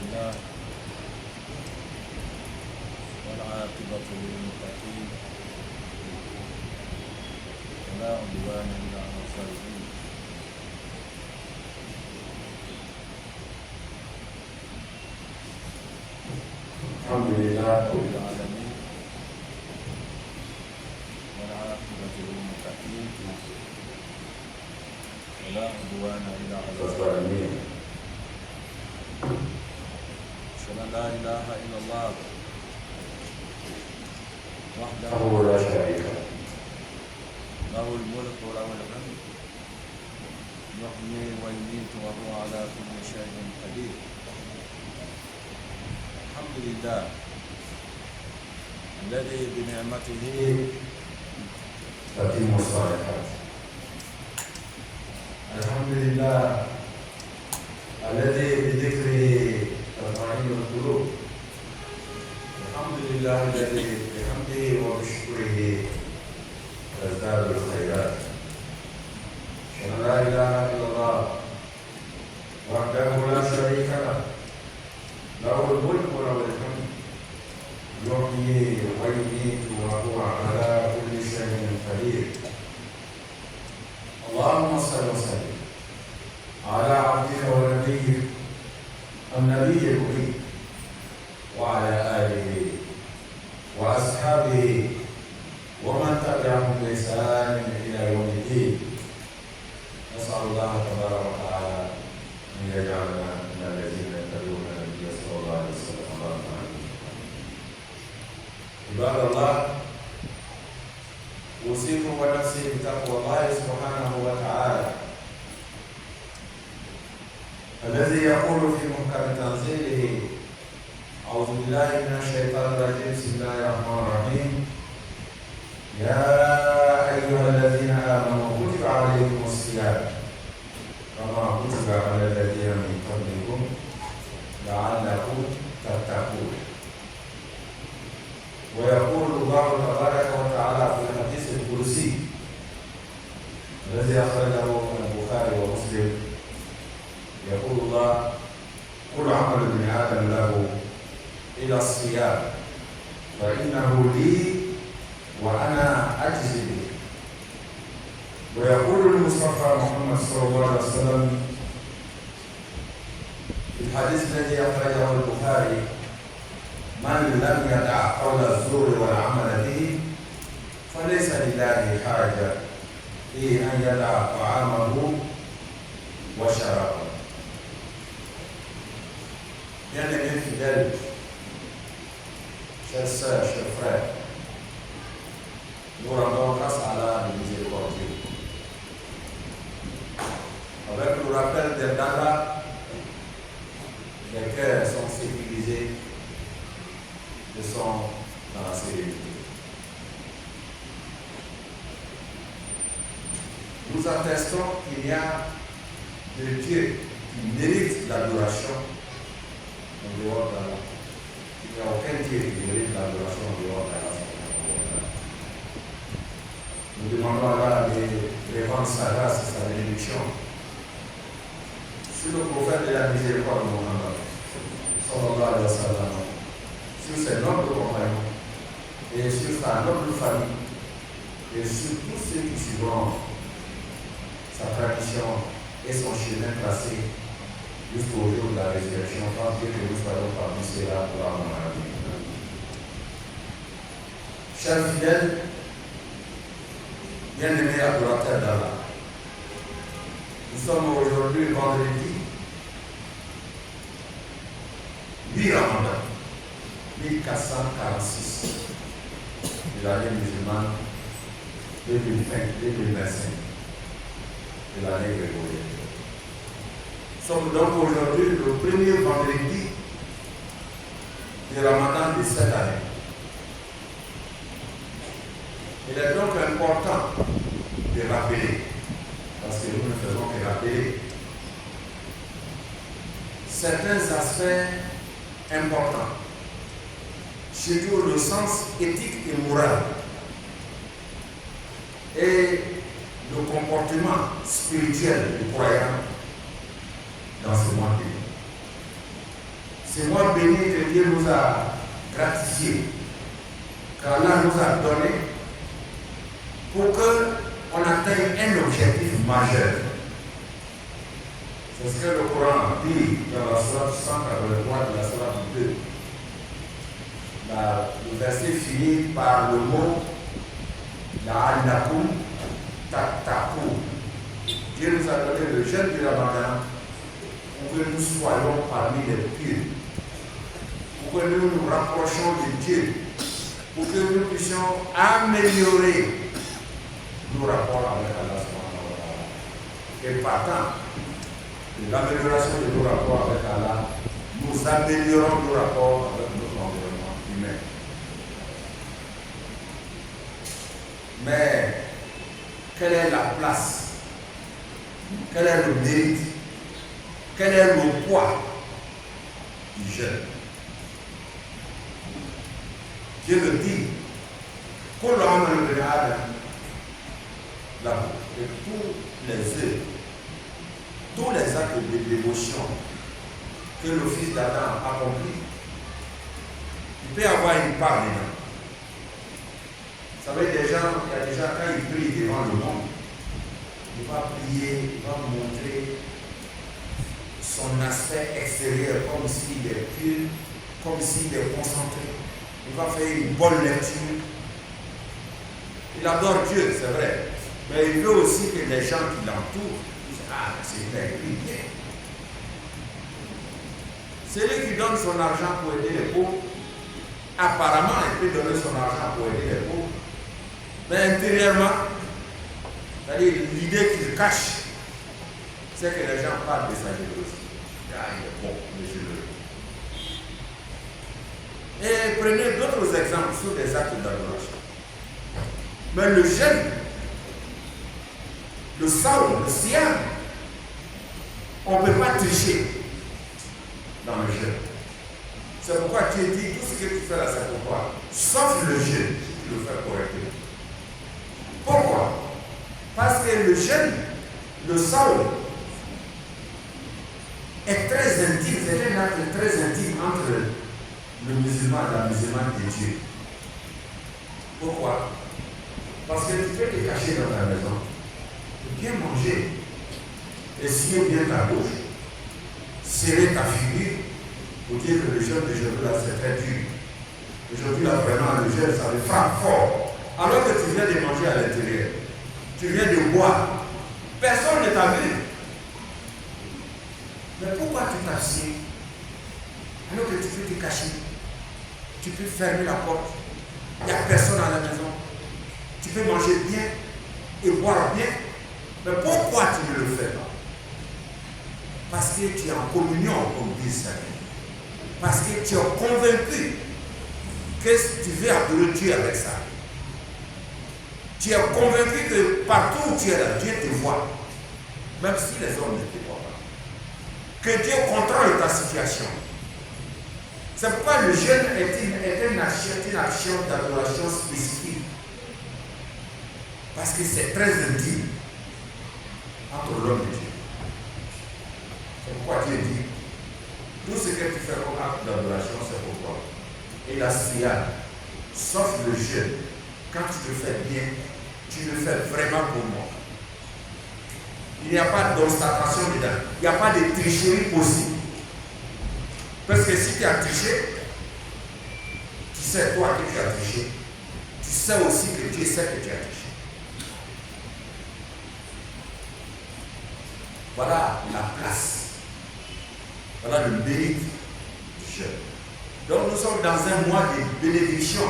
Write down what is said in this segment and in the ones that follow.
الله والعاقبة للمتقين ولا عدوان إلا على الظالمين. الحمد لله رب العالمين والعاقبة للمتقين ولا عدوان إلا على الظالمين. أشهد أن لا إله إلا الله وحده لا شريك له له الملك وله الحمد يحيي ويميت وهو على كل شيء قدير. الحمد لله الذي بنعمته تتم الصالحات. الحمد لله الذي بذكره تطمئن القلوب. الحمد لله الذي بحمده وبشكره تزداد الخيرات. أشهد أن لا إله إلا الله وحده لا شريك له له الملك وله الحمد يحيي ويميت وهو على كل شيء قدير. اللهم صل وسلم على عبدك ونبيك النبي الأمي وعلى آله وأصحابه ومن تبعهم بإحسان إلى يوم الدين. نسأل الله تبارك وتعالى أن يجعلنا من الذين يتبعون النبي صلى الله عليه وسلم. عباد الله، أوصيكم ونفسي بتقوى الله سبحانه وتعالى الذي يقول في محكم تنزيله: أعوذ بالله من الشيطان الرجيم، بسم الله الرحمن الرحيم. يا أيها الذين آمنوا كتب عليكم الصيام كما كتب على الذين من قبلكم لعلكم تتقون. ويقول الله تبارك وتعالى في الحديث القدسي الذي أخرجه البخاري ومسلم، يقول الله: كل عمل ابن آدم له إلى الصيام فإنه لي وأنا أجزي به. ويقول المصطفى محمد صلى الله عليه وسلم في الحديث الذي أخرجه البخاري: من لم يدع قول الزور والعمل به فليس لله حاجة في أن يدع طعامه وشرابه. Bien-aimés fidèles, chers sœurs, chers frères, nous rendons grâce à Allah de miséricordieux. Avec le rappel des datas, les cœurs sont sécurisés et sont dans la sérénité. Nous attestons qu'il y a de Dieu qui mérite l'adoration en dehors d'Allah. Il n'y a aucun Dieu qui mérite l'adoration en dehors d'Allah. Nous demandons à Allah de répandre sa grâce et sa bénédiction sur le prophète de la miséricorde Mohammed, sallallahu alayhi wa sallam, sur ses nobles compagnons et sur sa noble famille et sur tous ceux qui suivront sa tradition et son chemin tracé jusqu'au jour de la résurrection, tant que nous soyons parmi ceux-là pour la maladie. Chers fidèles, bien-aimés adorateurs d'Allah, nous sommes aujourd'hui vendredi 8 Ramadan 1446 de l'année musulmane 2025 de l'année grégorienne. Nous sommes donc aujourd'hui le premier vendredi de Ramadan de cette année. Il est donc important de rappeler, parce que nous ne faisons que rappeler, certains aspects importants, surtout le sens éthique et moral et le comportement spirituel du croyant dans ce monde. Ce mois béni que Dieu nous a gratifié, qu'Allah nous a donné pour qu'on atteigne un objectif majeur. C'est ce que le Coran dit dans la sourate 183 de la sourate 2. Le verset finit par le mot La'allakum tattaqun. Dieu nous a donné le jeûne du Ramadan pour que nous soyons parmi les pieux, pour que nous nous rapprochions de Dieu, pour que nous puissions améliorer nos rapports avec Allah. Et partant de l'amélioration de nos rapports avec Allah, nous améliorons nos rapports avec notre environnement humain. Mais quelle est la place? Quel est le mérite? Quel est le poids du jeûne? Dieu le dit, qu'on l'homme le regarde là, et tous les œuvres, tous les actes de dévotion que le fils d'Adam accomplit, il peut y avoir une part dedans. Vous savez, il y a des gens, quand ils prient devant le monde, il va prier, il va montrer son aspect extérieur comme s'il est pur, comme s'il est concentré. Il va faire une bonne lecture. Il adore Dieu, c'est vrai. Mais il veut aussi que les gens qui l'entourent disent: ah, c'est vrai, il prie bien. Celui qui donne son argent pour aider les pauvres, apparemment, il peut donner son argent pour aider les pauvres. Mais intérieurement, c'est-à-dire l'idée qu'il cache, c'est que les gens parlent de sa générosité. Ah, il est bon, le généreux. Et prenez d'autres exemples sur des actes d'adoration. Mais le jeûne, le saum, le siam, on ne peut pas tricher dans le jeûne. C'est pourquoi Dieu dit: tout ce que tu fais là, c'est pour toi. Sauf le jeûne, tu le fais correctement. Pourquoi? Parce que le jeûne, le saum, est très intime, c'est un acte très intime entre le musulman et la musulmane de Dieu. Pourquoi? Parce que tu peux te cacher dans ta maison, bien manger, essuyer bien ta bouche, serrer ta figure pour dire que le jeûne d'aujourd'hui là c'est très dur. Aujourd'hui là vraiment le jeûne ça me frappe fort. Alors que tu viens de manger à l'intérieur, tu viens de boire, personne ne t'a vu. Mais pourquoi tu t'assieds alors que tu peux te cacher? Tu peux fermer la porte, il n'y a personne à la maison. Tu peux manger bien et boire bien. Mais pourquoi tu ne le fais pas? Parce que tu es en communion, comme dit Saint. Parce que tu es convaincu que tu veux adorer Dieu avec ça. Tu es convaincu que partout où tu es là, Dieu te voit. Même si les hommes ne te voient pas. Que Dieu contrôle ta situation. C'est pourquoi le jeûne est une action d'adoration spécifique. Parce que c'est très intime entre l'homme et Dieu. C'est pourquoi Dieu dit: tout ce que tu fais comme acte d'adoration, c'est pour toi. Et la siyam, sauf le jeûne, quand tu le fais bien, tu le fais vraiment pour moi. Il n'y a pas d'ostentation dedans. Il n'y a pas de tricherie possible. Parce que si tu as triché, tu sais toi que tu as triché. Tu sais aussi que Dieu sait que tu as triché. Voilà la place. Voilà le mérite du jeûne. Donc nous sommes dans un mois de bénédiction.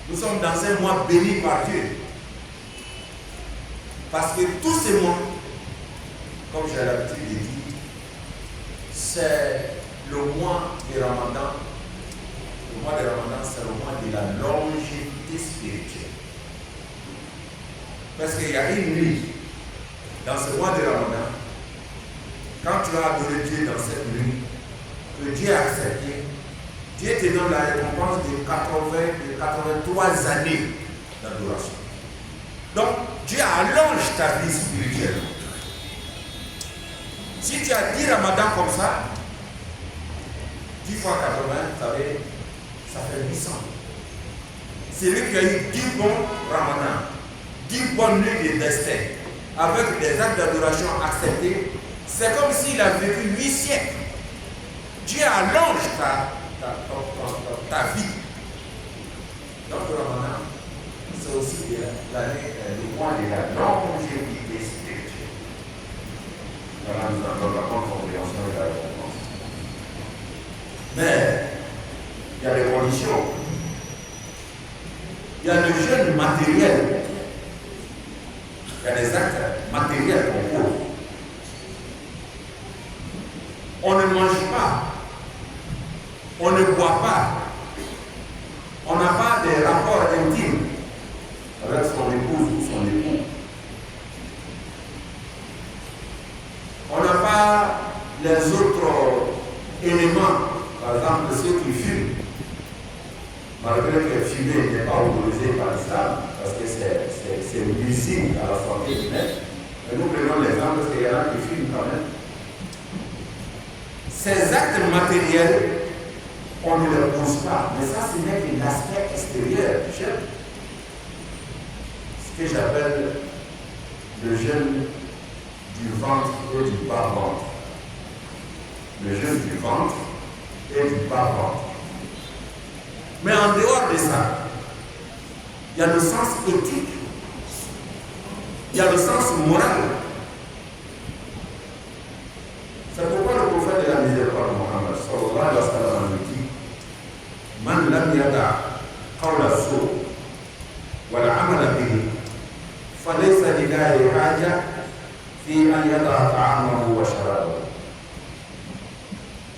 Nous sommes dans un mois béni par Dieu. Parce que tous ces mois, comme j'ai l'habitude de dire, c'est le mois de Ramadan. Le mois de Ramadan, c'est le mois de la longévité spirituelle. Parce qu'il y a une nuit dans ce mois de Ramadan, quand tu as adoré Dieu dans cette nuit, que Dieu a accepté, Dieu te donne la récompense de 83 années d'adoration. Donc, Dieu allonge ta vie spirituelle. Si tu as dit Ramadan comme ça, 10 fois 80, ça fait 800. C'est lui qui a eu 10 bons ramadans, 10 bonnes nuits de destin, avec des actes d'adoration acceptés. C'est comme s'il a vécu 8 siècles. Dieu allonge ta vie. Donc le ramadan, c'est aussi l'année, le mois de la longévité spirituelle. Voilà, nous avons la compréhension de la récompense. Mais il y a des conditions. Il y a le jeûne matériel. Il y a des actes matériels qu'on pose. On ne mange pas. On ne boit pas. On n'a pas de rapports intimes avec son épouse ou son époux. On n'a pas les autres éléments, par exemple ceux qui fument, malgré que fumer n'est pas autorisé par l'islam, parce que c'est nuisible à la santé humaine. Et nous prenons l'exemple parce qu'il y en a qui fument quand même. Ces actes matériels, on ne les pose pas, mais ça, ce n'est que l'aspect extérieur du jeûne. Ce que j'appelle le jeûne du ventre et du bas-ventre. Le jeûne du ventre et du bas-ventre. Mais en dehors de ça, il y a le sens éthique, il y a le sens moral. C'est pourquoi le prophète de la miséricorde Mohammed sallallahu alayhi wa sallam dit Man lam yada qawla su wal amala bihi falaysa lillahi haja fi an yada ta'amahu wa sharabahu.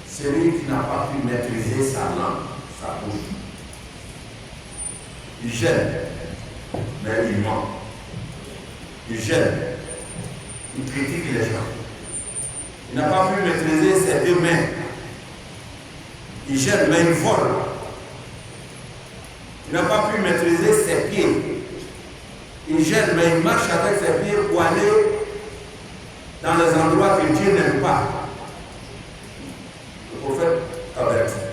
Celui qui n'a pas pu maîtriser sa langue, sa bouche, il gêne, mais il ment. Il gêne, il critique les gens. Il n'a pas pu maîtriser ses deux mains. Il gêne, mais il vole. Il n'a pas pu maîtriser ses pieds. Il gêne, mais il marche avec ses pieds pour aller dans les endroits que Dieu n'aime pas. Le prophète avertit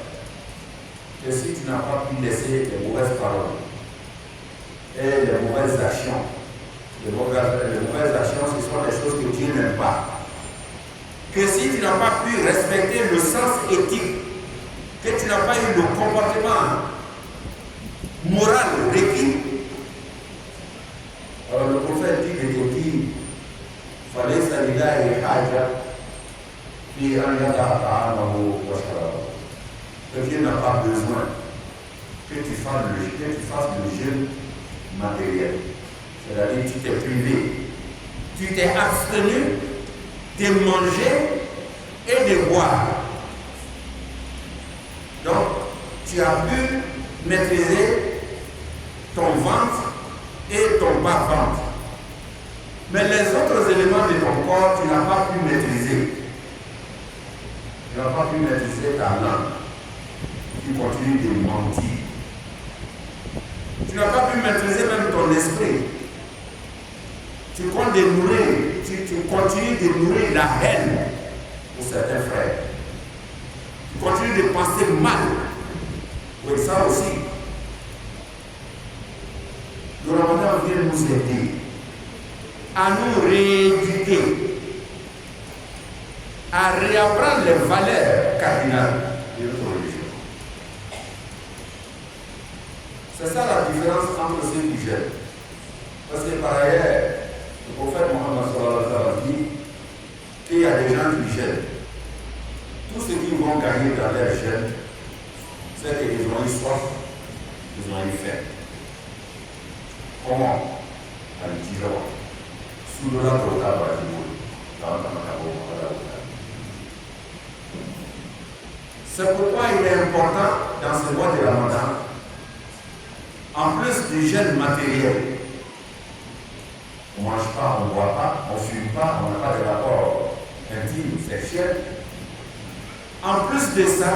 que si tu n'as pas pu laisser les mauvaises paroles et les mauvaises actions, les mauvaises actions, ce sont des choses que Dieu n'aime pas. Que si tu n'as pas pu respecter le sens éthique, que tu n'as pas eu le comportement moral requis, alors le prophète dit qu'il fallait s'allier et haja, puis en yada ta'amahu wa sharabahu. Que Dieu n'a pas besoin que tu fasses le jeûne matériel. C'est-à-dire que tu t'es privé, tu t'es abstenu de manger et de boire. Donc, tu as pu maîtriser ton ventre et ton bas-ventre. Mais les autres éléments de ton corps, tu n'as pas pu maîtriser. Tu n'as pas pu maîtriser ta langue. Tu continues de mentir. Tu n'as pas pu maîtriser même ton esprit. Tu continues de nourrir la haine pour certains frères. Tu continues de penser mal. Oui, ça aussi. Le Ramadan vient nous aider à nous rééduquer, à réapprendre les valeurs cardinales de notre religion. C'est ça la différence entre ceux qui gênent. Parce que par ailleurs, le prophète Mohammed sallallahu alayhi wa sallam dit qu'il y a des gens qui gênent. Tout ce qu'ils vont gagner dans leur gêne, c'est qu'ils ont eu soif, ils ont eu faim. Comment? C'est pourquoi il est important dans ce mois de Ramadan, en plus du jeûne matériel, on ne mange pas, on ne boit pas, on ne fume pas, on n'a pas de rapport intime ou sexuel. En plus de ça,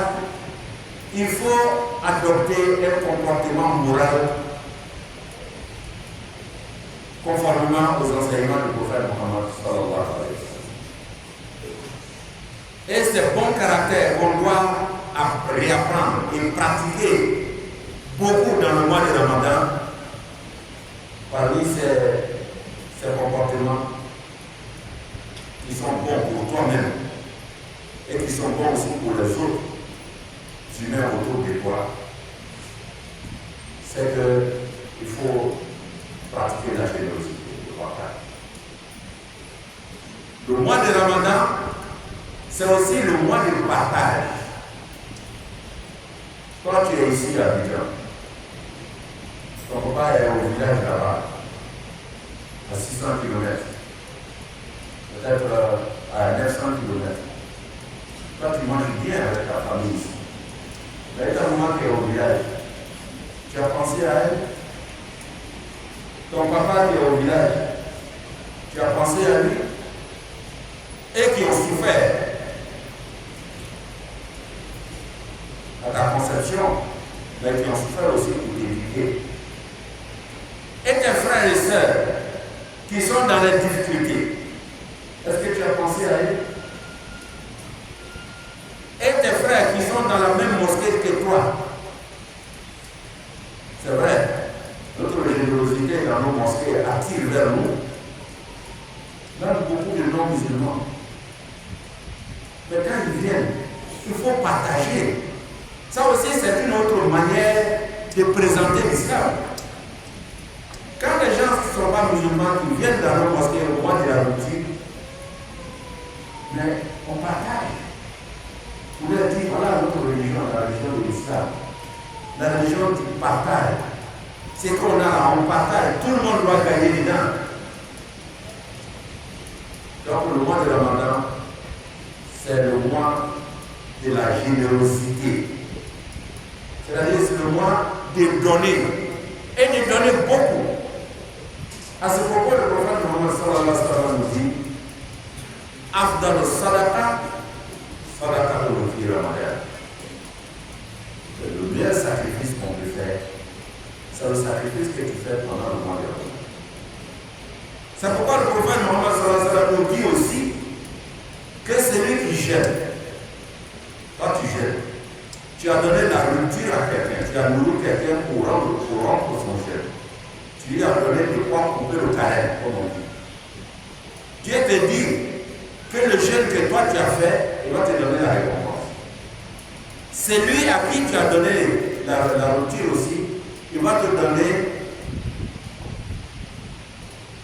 il faut adopter un comportement moral conformément aux enseignements du prophète Mohammed sallallahu alayhi wa sallam. Et ce bon caractère qu'on doit réapprendre et pratiquer beaucoup dans le mois de Ramadan, parmi ces comportements qui sont bons pour toi-même et qui sont bons aussi pour les autres humains autour de toi, c'est qu'il faut pratiquer la générosité, le partage. Le mois de Ramadan, c'est aussi le mois de partage. Toi, tu es ici à Abidjan. Ton papa est au village là-bas, à 600 km, peut-être à 900 km. Toi, tu manges bien avec ta famille ici. Mais étant moment qui est au village, tu as pensé à elle? Ton papa qui est au village, tu as pensé à lui? Et qui ont souffert à ta conception, mais qui ont souffert aussi pour t'éduquer. Et tes frères et sœurs qui sont dans les difficultés, est-ce que tu as pensé à eux? Et tes frères qui sont dans la même mosquée que toi, c'est vrai, notre générosité dans nos mosquées attire vers nous, même beaucoup de non-musulmans. Mais quand ils viennent, il faut partager. Ça aussi, c'est une autre manière de présenter l'islam. Quand les gens qui ne sont pas musulmans, qui viennent dans nos mosquées au mois de la routine, mais on partage. Vous leur dites, voilà notre religion, la religion de l'islam. La religion du partage. C'est qu'on a là, on partage. Tout le monde doit gagner dedans. Donc le mois de Ramadan, c'est le mois de la générosité. C'est-à-dire c'est le mois de donner. Et de donner beaucoup. À ce propos, le prophète Mohammed sallallahu alayhi wa sallam nous dit Afdal sadaqa, sadaqa fi Ramadan. Le meilleur sacrifice qu'on peut faire, c'est le sacrifice que tu fais pendant le mois de Ramadan. C'est pourquoi le prophète Mohammed sallallahu alayhi wa sallam nous dit aussi que celui qui gêne, toi tu gênes, tu as donné la nourriture à quelqu'un, tu as nourri quelqu'un pour rendre son gêne. Tu lui as donné de quoi couper le carême, comme on dit. Dieu te dit que le jeûne que toi tu as fait, il va te donner la récompense. Celui à qui tu as donné la nourriture aussi, il va te donner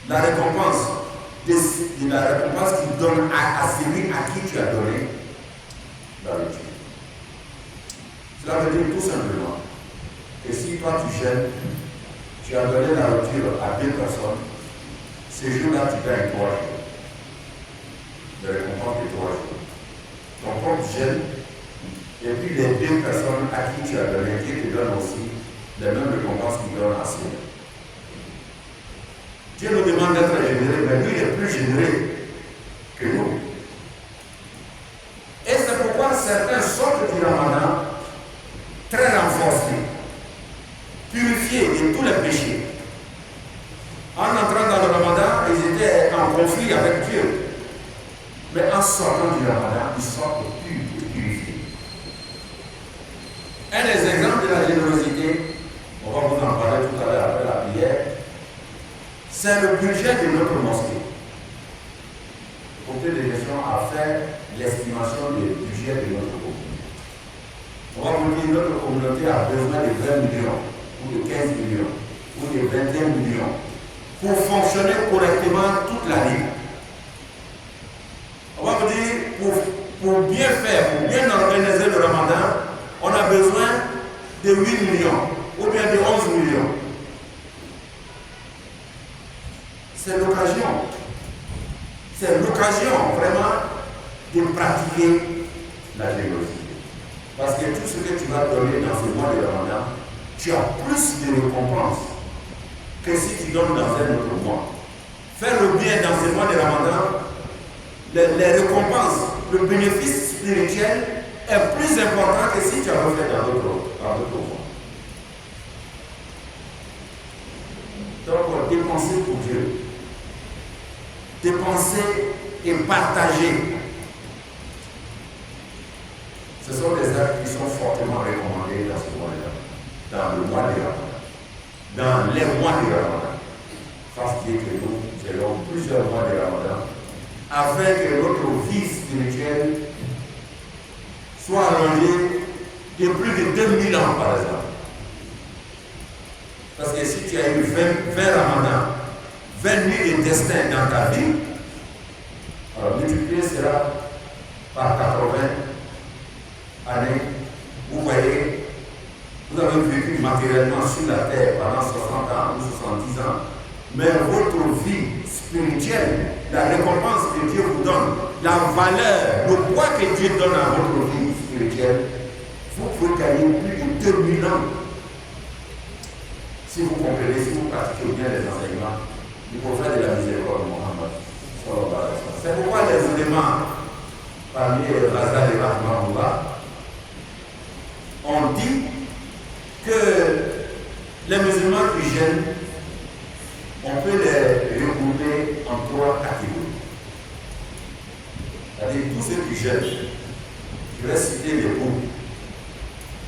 la récompense. La récompense qu'il donne à celui à qui tu as donné la nourriture. Cela veut dire tout simplement que si toi tu gênes, tu as donné la nourriture à 2 personnes, ce jour-là tu gagnes 3 jours. De récompense de 3 jours. Ton propre gêne, et puis les 2 personnes à qui tu as donné, Dieu te donne aussi les mêmes récompenses qu'il donne à ceux. Dieu nous demande d'être généreux, mais lui est plus généreux que nous. Et c'est pourquoi certains sortent du Ramadan très renforcés, purifiés de tous les péchés. En entrant dans le Ramadan, ils étaient en conflit avec Dieu. Mais en sortant du Ramadan, ils sortent purs et purifiés. Un des exemples de la générosité, on va vous en parler tout à l'heure après la prière, c'est le budget de notre mosquée. Le comité de gestion a fait l'estimation du budget de notre communauté. On va vous dire que notre communauté a besoin de 20 millions, ou de 15 millions, ou de 21 millions, pour fonctionner correctement toute l'année. On va vous dire, pour bien faire, pour bien organiser le Ramadan, on a besoin de 8 millions, ou bien de 11 millions. C'est l'occasion vraiment de pratiquer la générosité. Parce que tout ce que tu vas donner dans ce mois de Ramadan, tu as plus de récompenses que si tu donnes dans un autre mois. Faire le bien dans ce mois de Ramadan, les récompenses, le bénéfice spirituel est plus important que si tu avais fait dans d'autres mois. Donc, dépenser pour Dieu. Dépenser et partager. Ce sont des actes qui sont fortement fortement recommandé dans ce mois-là, dans le mois de Ramadan, dans les mois de Ramadan. Ça veut dire que nous ayons plusieurs mois de Ramadan afin que notre vie spirituelle soit allongée de plus de 2000 ans, par exemple. Parce que si tu as eu 20 Ramadans, 20 nuits de destin dans ta vie, alors multiplier cela par 80 années. Vous voyez, vous avez vécu matériellement sur la terre pendant 60 ans ou 70 ans, mais votre vie spirituelle, la récompense que Dieu vous donne, la valeur, le poids que Dieu donne à votre vie spirituelle, vous pouvez gagner plus de 2000 ans. Si vous comprenez, si vous pratiquez bien les enseignements du prophète de la miséricorde de Mohammed. C'est pourquoi les éléments parmi les Razal et Rahmanullah ont dit que les musulmans qui gênent, on peut les regrouper en 3 catégories. C'est-à-dire tous ceux qui gênent, je vais citer les groupes.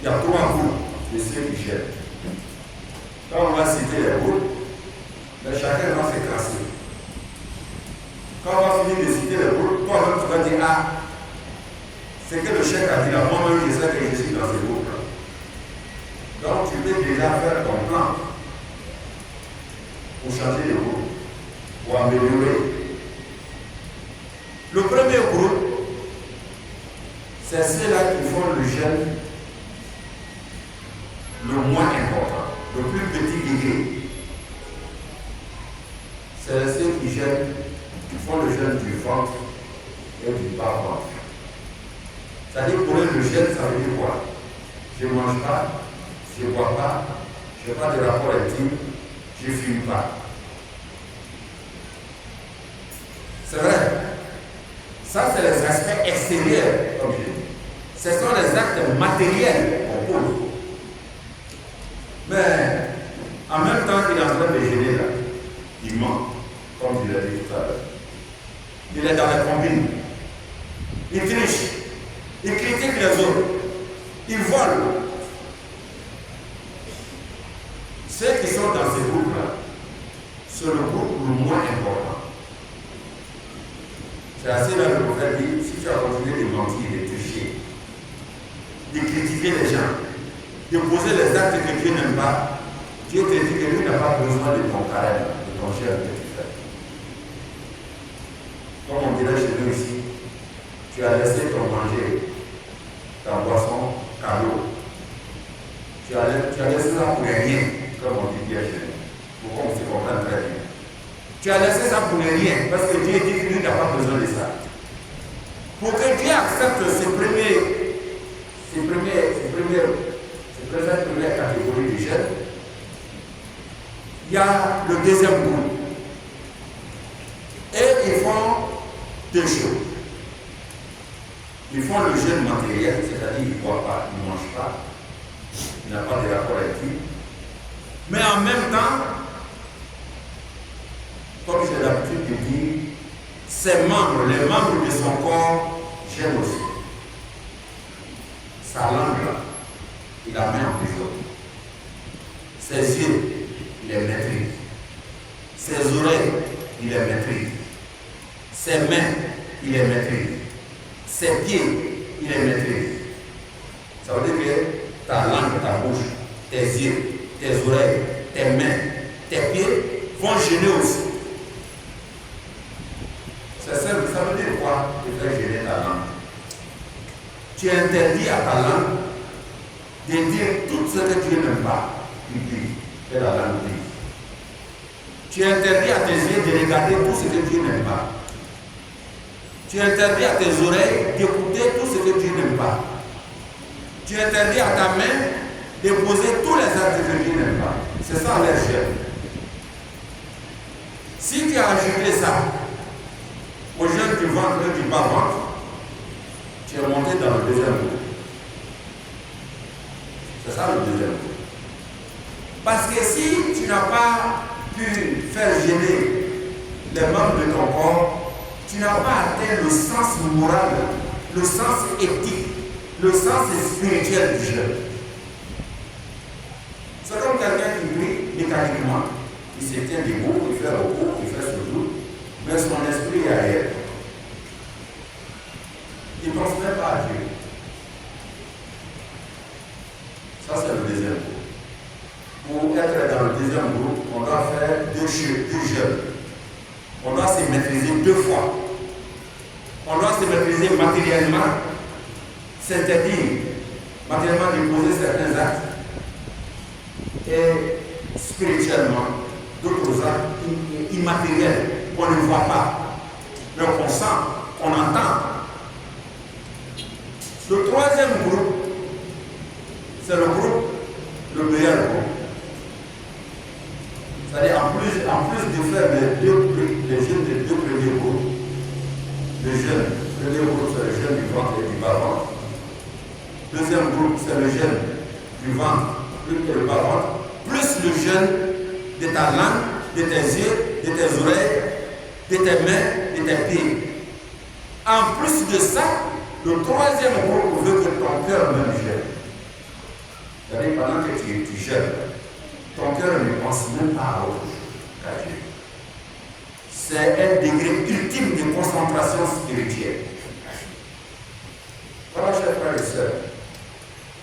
Il y a 3 groupes de ceux qui gênent. Quand on va citer les groupes, chacun va se classer. Quand on va finir de citer les groupes, toi-même tu vas dire, ah, c'est que le chef a dit là, moi-même je sais que je suis dans ce groupe-là. Donc tu peux déjà faire ton plan pour changer de groupe, pour améliorer. Le premier groupe, c'est ceux-là qui font le jeûne le moins important, le plus petit degré. C'est ceux qui jeûnent, qui font le jeûne du ventre et du bas-ventre. C'est-à-dire pour eux, le jeûne, ça veut dire quoi? Je ne mange pas, je ne bois pas, je n'ai pas de rapport intime, je ne fume pas. C'est vrai. Ça, c'est les aspects extérieurs, comme je dis. Ce sont les actes matériels qu'on pose. Mais en même temps qu'il est en train de gêner là, il ment, comme je l'ai dit tout à l'heure. Il est dans les combines. Il triche. Il critique les autres. Il vole. Ceux qui sont dans ces groupes-là, c'est le groupe le moins important. C'est assez là le prophète dit, si tu as continué de mentir, de tricher, de critiquer les gens, de poser les actes que Dieu n'aime pas, Dieu te dit que lui n'a pas besoin de ton carême, de ton cher que tu fais. Comme on dirait chez nous ici, tu as laissé ton manger, ta boisson, cadeau. Tu as laissé ça pour rien, comme on dit bien chez nous, pour qu'on se comprenne très bien. Tu as laissé ça pour rien, parce que Dieu dit que lui n'a pas besoin de ça. Pour que Dieu accepte ces premières catégories de jeûne, il y a le deuxième groupe. Et ils font 2 choses. Ils font le jeûne matériel, c'est-à-dire ils ne boivent pas, ils ne mangent pas, ils n'ont pas de rapport intime. Mais en même temps, comme j'ai l'habitude de dire, ses membres, les membres de son corps, gênent aussi. Sa langue, là, il la met en prison. Ses yeux, il les maîtrise. Ses oreilles, il les maîtrise. Ses mains, il les maîtrise. Ses pieds, il les maîtrise. Ça veut dire que ta langue, ta bouche, tes yeux, tes oreilles, tes mains, tes pieds vont gêner aussi. C'est simple, ça veut dire quoi? De faire gêner ta langue. Tu interdis à ta langue de dire tout ce que Dieu n'aime pas. Il dit, que la langue dit. Tu interdis à tes yeux de regarder tout ce que Dieu n'aime pas. Tu interdis à tes oreilles d'écouter tout ce que Dieu n'aime pas. Tu interdis à ta main de poser tous les actes que Dieu n'aime pas. C'est ça les jeûnes. Si tu as ajouté ça au jeûne du ventre et du bas-ventre, tu es monté dans le deuxième groupe. C'est ça le deuxième groupe. Parce que si tu n'as pas pu faire gêner les membres de ton corps, tu n'as pas atteint le sens moral, le sens éthique, le sens spirituel du jeûne. C'est comme quelqu'un qui prie mécaniquement. Il se tient debout, il fait repos, il fait soujoud, mais son esprit est ailleurs. Il ne pense même pas à Dieu. Ça, c'est le deuxième groupe. Pour être dans le deuxième groupe, on doit faire deux jeûnes. On doit se maîtriser 2 fois. On doit se maîtriser matériellement, c'est-à-dire matériellement déposer certains actes, et spirituellement d'autres actes immatériels qu'on ne voit pas, mais qu'on sent, qu'on entend. Le troisième groupe, c'est le groupe, le meilleur groupe. C'est-à-dire, en plus de faire les jeûnes des 2 premiers groupes, le premier groupe, c'est le jeûne du ventre et du bas-ventre. Deuxième groupe, c'est le jeûne du ventre et le bas-ventre, plus le jeûne de ta langue, de tes yeux, de tes oreilles, de tes mains, de tes pieds. En plus de ça, le troisième groupe veut que ton cœur même gêne. C'est-à-dire, pendant que tu jeûnes, ton cœur ne pense même pas à autre chose qu'à Dieu. C'est un degré ultime de concentration spirituelle. Voilà, chers frères et sœurs,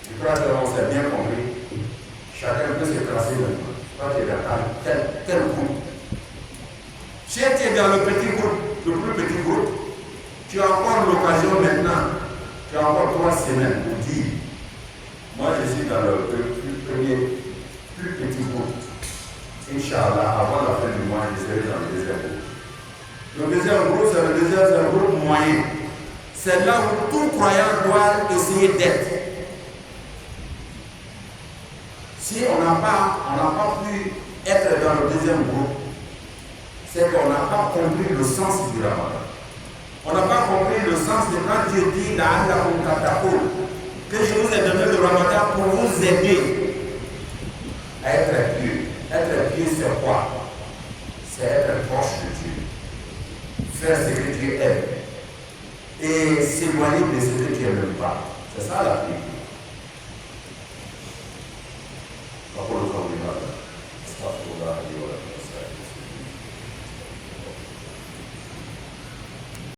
je crois qu'on s'est bien compris. Chacun peut se tracer maintenant. Toi, tu es dans quel groupe? Si tu es dans le petit groupe, le plus petit groupe, tu as encore l'occasion maintenant, tu as encore 3 semaines pour dire, moi je suis dans le plus petit groupe. Inch'Allah, avant la fin du mois, je serai dans le deuxième groupe. Le deuxième groupe, c'est le groupe moyen. C'est là où tout croyant doit essayer d'être. Si on n'a pas pu être dans le deuxième groupe, c'est qu'on n'a pas compris le sens du Ramadan. On n'a pas compris le sens de quand Dieu dit que je vous ai donné le Ramadan pour vous aider à être pieux. Être pieux, c'est quoi? C'est être proche de Dieu. Faire ce que Dieu aime. Et s'éloigner de ce que Dieu n'aime pas. C'est ça la Bible.